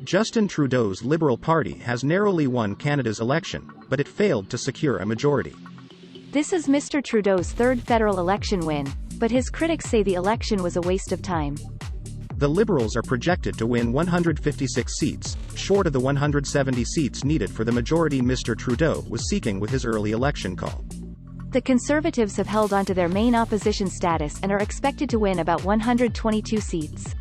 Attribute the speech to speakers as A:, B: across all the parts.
A: Justin Trudeau's Liberal Party has narrowly won Canada's election, but it failed to secure a majority.
B: This is Mr. Trudeau's third federal election win, but his critics say the election was a waste of time.
A: The Liberals are projected to win 156 seats, short of the 170 seats needed for the majority Mr. Trudeau was seeking with his early election call.
B: The Conservatives have held onto their main opposition status and are expected to win about 122 seats.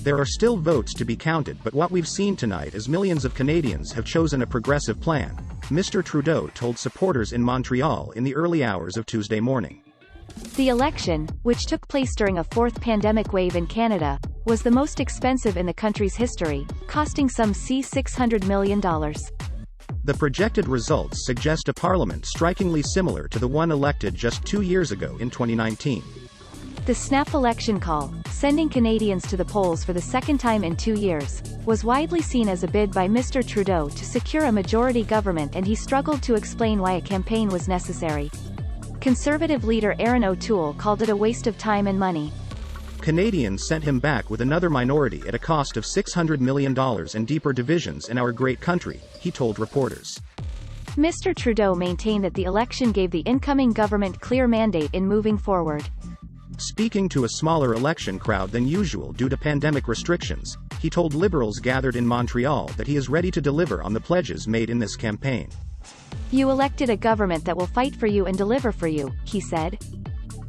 A: There are still votes to be counted, but what we've seen tonight is millions of Canadians have chosen a progressive plan, Mr. Trudeau told supporters in Montreal in the early hours of Tuesday morning.
B: The election, which took place during a fourth pandemic wave in Canada, was the most expensive in the country's history, costing some $600 million.
A: The projected results suggest a parliament strikingly similar to the one elected just 2 years ago in 2019.
B: The snap election call, sending Canadians to the polls for the second time in 2 years, was widely seen as a bid by Mr. Trudeau to secure a majority government, and he struggled to explain why a campaign was necessary. Conservative leader Erin O'Toole called it a waste of time and money.
A: Canadians sent him back with another minority at a cost of $600 million and deeper divisions in our great country, he told reporters.
B: Mr. Trudeau maintained that the election gave the incoming government clear mandate in moving forward.
A: Speaking to a smaller election crowd than usual due to pandemic restrictions, he told Liberals gathered in Montreal that he is ready to deliver on the pledges made in this campaign.
B: "You elected a government that will fight for you and deliver for you," he said.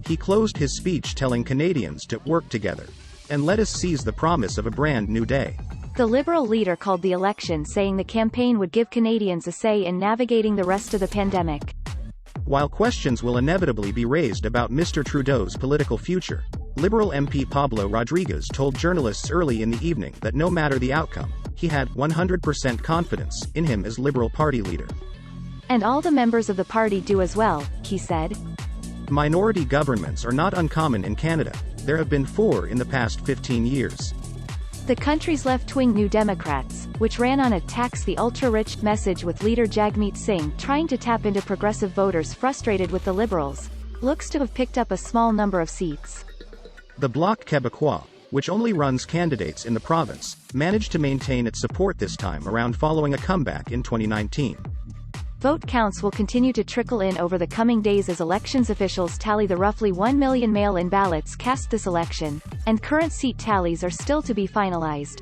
A: He closed his speech telling Canadians to work together and let us seize the promise of a brand new day.
B: The Liberal leader called the election, saying the campaign would give Canadians a say in navigating the rest of the pandemic.
A: While questions will inevitably be raised about Mr. Trudeau's political future, Liberal MP Pablo Rodriguez told journalists early in the evening that no matter the outcome, he had 100% confidence in him as Liberal Party leader.
B: "And all the members of the party do as well," he said.
A: Minority governments are not uncommon in Canada. There have been 4 in the past 15 years.
B: The country's left-wing New Democrats, which ran on a tax the ultra-rich message with leader Jagmeet Singh trying to tap into progressive voters frustrated with the Liberals, looks to have picked up a small number of seats.
A: The Bloc Québécois, which only runs candidates in the province, managed to maintain its support this time around following a comeback in 2019.
B: Vote counts will continue to trickle in over the coming days as elections officials tally the roughly 1 million mail-in ballots cast this election, and current seat tallies are still to be finalized.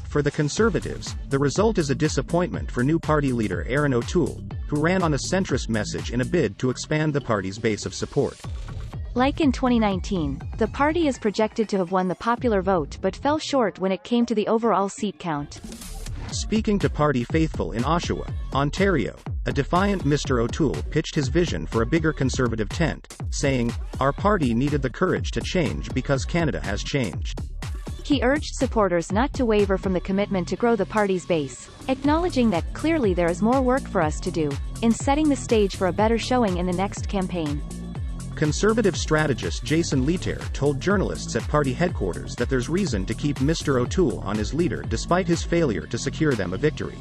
A: For the Conservatives, the result is a disappointment for new party leader Erin O'Toole, who ran on a centrist message in a bid to expand the party's base of support.
B: Like in 2019, the party is projected to have won the popular vote but fell short when it came to the overall seat count.
A: Speaking to party faithful in Oshawa, Ontario, a defiant Mr. O'Toole pitched his vision for a bigger Conservative tent, saying, "Our party needed the courage to change because Canada has changed." He
B: urged supporters not to waver from the commitment to grow the party's base, acknowledging that clearly there is more work for us to do, in setting the stage for a better showing in the next campaign.
A: Conservative strategist Jason Leiter told journalists at party headquarters that there's reason to keep Mr. O'Toole on as leader despite his failure to secure them a victory.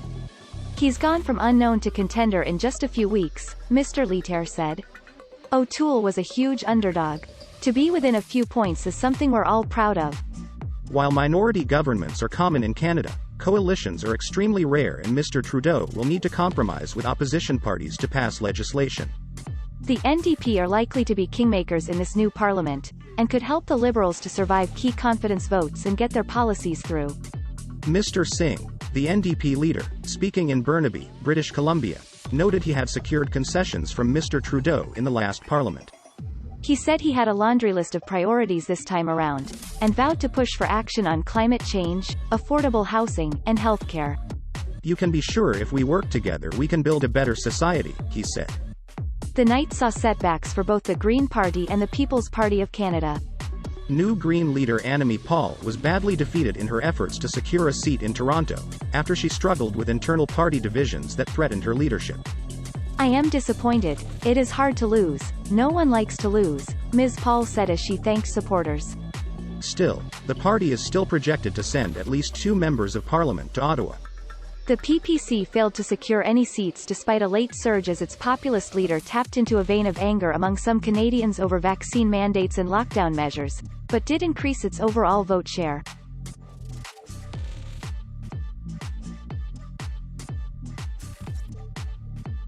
B: "He's gone from unknown to contender in just a few weeks," Mr. Leiter said. "O'Toole was a huge underdog. To be within a few points is something we're all proud of."
A: While minority governments are common in Canada, coalitions are extremely rare, and Mr. Trudeau will need to compromise with opposition parties to pass legislation.
B: The NDP are likely to be kingmakers in this new parliament, and could help the Liberals to survive key confidence votes and get their policies through.
A: Mr. Singh, the NDP leader, speaking in Burnaby, British Columbia, noted he had secured concessions from Mr. Trudeau in the last parliament.
B: He said he had a laundry list of priorities this time around, and vowed to push for action on climate change, affordable housing, and healthcare.
A: "You can be sure if we work together we can build a better society," he said.
B: The night saw setbacks for both the Green Party and the People's Party of Canada.
A: New Green leader Annamie Paul was badly defeated in her efforts to secure a seat in Toronto, after she struggled with internal party divisions that threatened her leadership.
B: "I am disappointed. It is hard to lose. No one likes to lose," Ms. Paul said as she thanked supporters.
A: Still, the party is still projected to send at least 2 members of parliament to Ottawa.
B: The PPC failed to secure any seats despite a late surge as its populist leader tapped into a vein of anger among some Canadians over vaccine mandates and lockdown measures, but did increase its overall vote share.